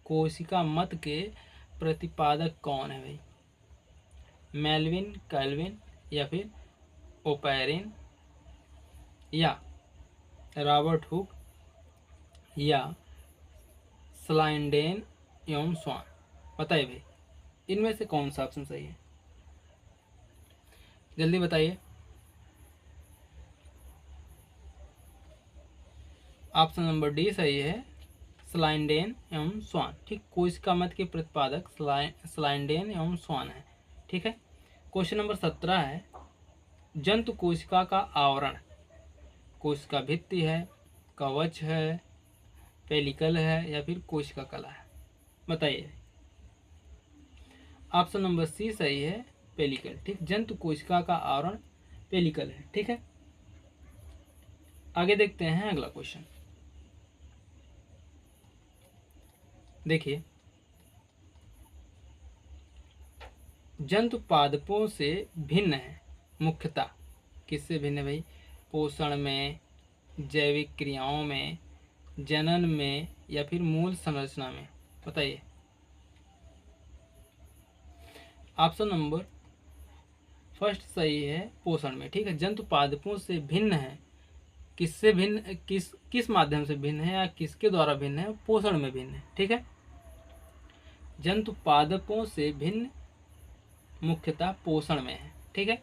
कोशिका मत के प्रतिपादक कौन है भाई? मेल्विन, कैल्विन या फिर ओपेरिन या रॉबर्ट हुक या स्लाइडेन एवं स्वान। बताइए भाई, इनमें से कौन सा ऑप्शन सही है? जल्दी बताइए। ऑप्शन नंबर डी सही है, स्लाइडेन एवं स्वान। ठीक, कोशिका मत के प्रतिपादक स्लाइडेन एवं स्वान है। ठीक है, क्वेश्चन नंबर 17 है, जंतु कोशिका का आवरण कोशिका भित्ति है, कवच है, पेलिकल है या फिर कोशिका कला है? बताइए। ऑप्शन नंबर सी सही है, पेलिकल। ठीक, जंतु कोशिका का आवरण पेलिकल है। ठीक है, आगे देखते हैं अगला क्वेश्चन। देखिए, जंतु पादपों से भिन्न है, मुख्यतः किससे भिन्न है भाई? पोषण में, जैविक क्रियाओं में, जनन में या फिर मूल संरचना में? बताइए। ऑप्शन नंबर फर्स्ट सही है, पोषण में। ठीक है, जंतु पादपों से भिन्न है, किससे भिन्न, किस माध्यम से भिन्न है या किसके द्वारा भिन्न है? पोषण में भिन्न है। ठीक है, जंतु पादपों से भिन्न मुख्यतः पोषण में है। ठीक है,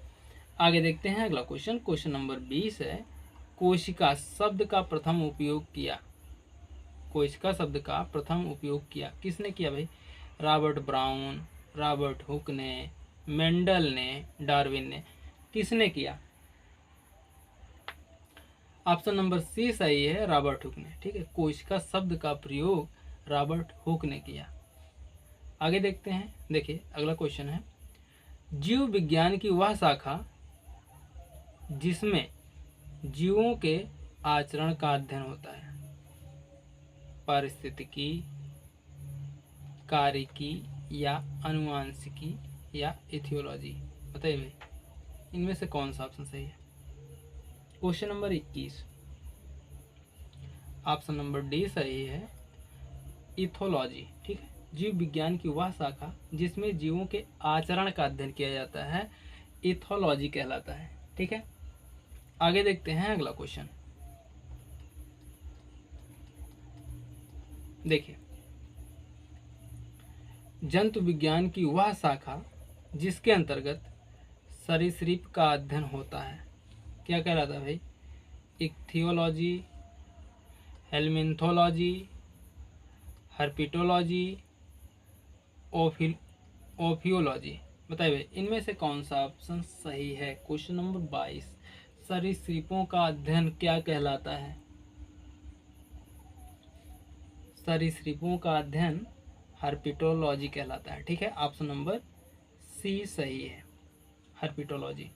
आगे देखते हैं अगला क्वेश्चन। क्वेश्चन नंबर 20 है, कोशिका शब्द का प्रथम उपयोग किया। कोशिका शब्द का प्रथम उपयोग किया किसने किया भाई? रॉबर्ट ब्राउन, रॉबर्ट हुक ने, मेंडल ने, डार्विन ने? किसने किया? ऑप्शन नंबर सी सही है, रॉबर्ट हुक ने। ठीक है, कोशिका शब्द का प्रयोग रॉबर्ट हुक ने किया। आगे देखते हैं। देखिए अगला क्वेश्चन है, जीव विज्ञान की वह शाखा जिसमें जीवों के आचरण का अध्ययन होता है। पारिस्थितिकी, कार्यिकी या अनुवांशिकी या इथियोलॉजी? बताइए भाई, इनमें से कौन सा ऑप्शन सही है? Question number 21, option number D सही है, इथोलॉजी। ठीक है, जीव विज्ञान की वह शाखा जिसमें जीवों के आचरण का अध्ययन किया जाता है, इथोलॉजी कहलाता है। ठीक है, आगे देखते हैं अगला क्वेश्चन। देखिए, जंतु विज्ञान की वह शाखा जिसके अंतर्गत सरीसृप का अध्ययन होता है, क्या कहलाता है भाई? Ichthyology, helminthology, herpetology, ophiology? बताइए भाई, इनमें से कौन सा ऑप्शन सही है? क्वेश्चन नंबर 22, सरीसृपों का अध्ययन क्या कहलाता है? सरीसृपों का अध्ययन हर्पिटोलॉजी कहलाता है। ठीक है, ऑप्शन नंबर सी सही है, हर्पिटोलॉजी।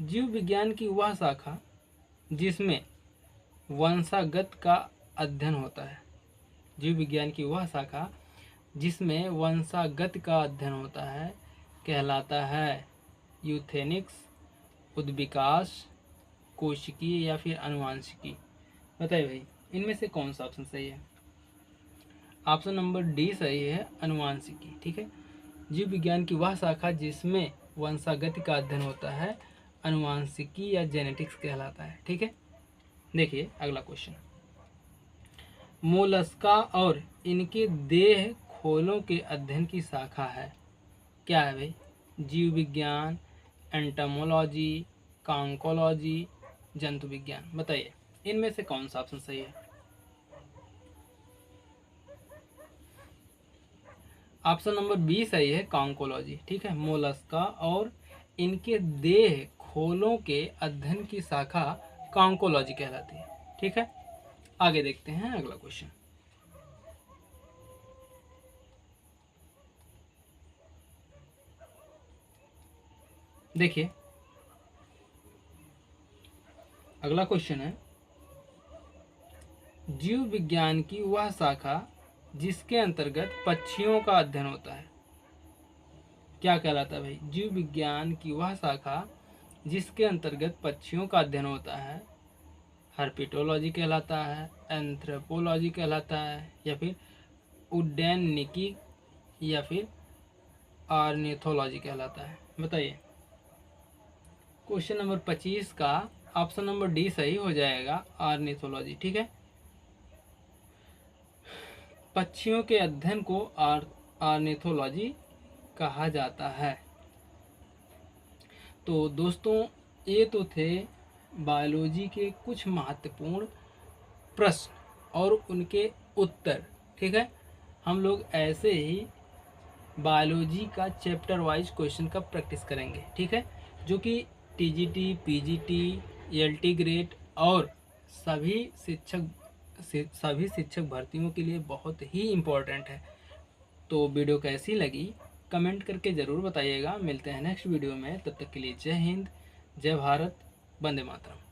जीव विज्ञान की वह शाखा जिसमें वंशागत का अध्ययन होता है। जीव विज्ञान की वह शाखा जिसमें वंशागत का अध्ययन होता है कहलाता है यूथेनिक्स, उद्विकास, कोशिकीय या फिर अनुवांशिकी? बताइए भाई, इनमें से कौन सा ऑप्शन सही है? ऑप्शन नंबर डी सही है, अनुवांशिकी। ठीक है, जीव विज्ञान की वह शाखा जिसमें वंशागत का अध्ययन होता है अनुवांशिकी या जेनेटिक्स कहलाता है। ठीक है, देखिए अगला क्वेश्चन, मोलस्का और इनके देह खोलों के अध्ययन की शाखा है, क्या है भाई? जीव विज्ञान, एंटोमोलॉजी, कांकोलॉजी, जंतु विज्ञान? बताइए, इनमें से कौन सा ऑप्शन सही है? ऑप्शन नंबर बी सही है, कॉन्कोलॉजी। ठीक है, मोलस्का और इनके देह खोलों के अध्ययन की शाखा कॉन्कोलॉजी कहलाती है। ठीक है, आगे देखते हैं अगला क्वेश्चन। देखिए अगला क्वेश्चन है, जीव विज्ञान की वह शाखा जिसके अंतर्गत पक्षियों का अध्ययन होता है क्या कहलाता है भाई? जीव विज्ञान की वह शाखा जिसके अंतर्गत पक्षियों का अध्ययन होता है हर्पिटोलॉजी कहलाता है, एंथ्रोपोलॉजी कहलाता है, या फिर उड्डयनिकी, या फिर ऑर्निथोलॉजी कहलाता है? बताइए। क्वेश्चन नंबर 25 का ऑप्शन नंबर डी सही हो जाएगा, ऑर्निथोलॉजी। ठीक है, पक्षियों के अध्ययन को ऑर्निथोलॉजी कहा जाता है। तो दोस्तों ये तो थे बायोलॉजी के कुछ महत्वपूर्ण प्रश्न और उनके उत्तर। ठीक है, हम लोग ऐसे ही बायोलॉजी का चैप्टर वाइज क्वेश्चन का प्रैक्टिस करेंगे। ठीक है, जो कि टीजीटी, पीजीटी, ईएलटी ग्रेड और सभी शिक्षक भर्तियों के लिए बहुत ही इम्पोर्टेंट है। तो वीडियो कैसी लगी कमेंट करके ज़रूर बताइएगा। मिलते हैं नेक्स्ट वीडियो में, तब तक के लिए जय हिंद, जय भारत, वंदे मातरम।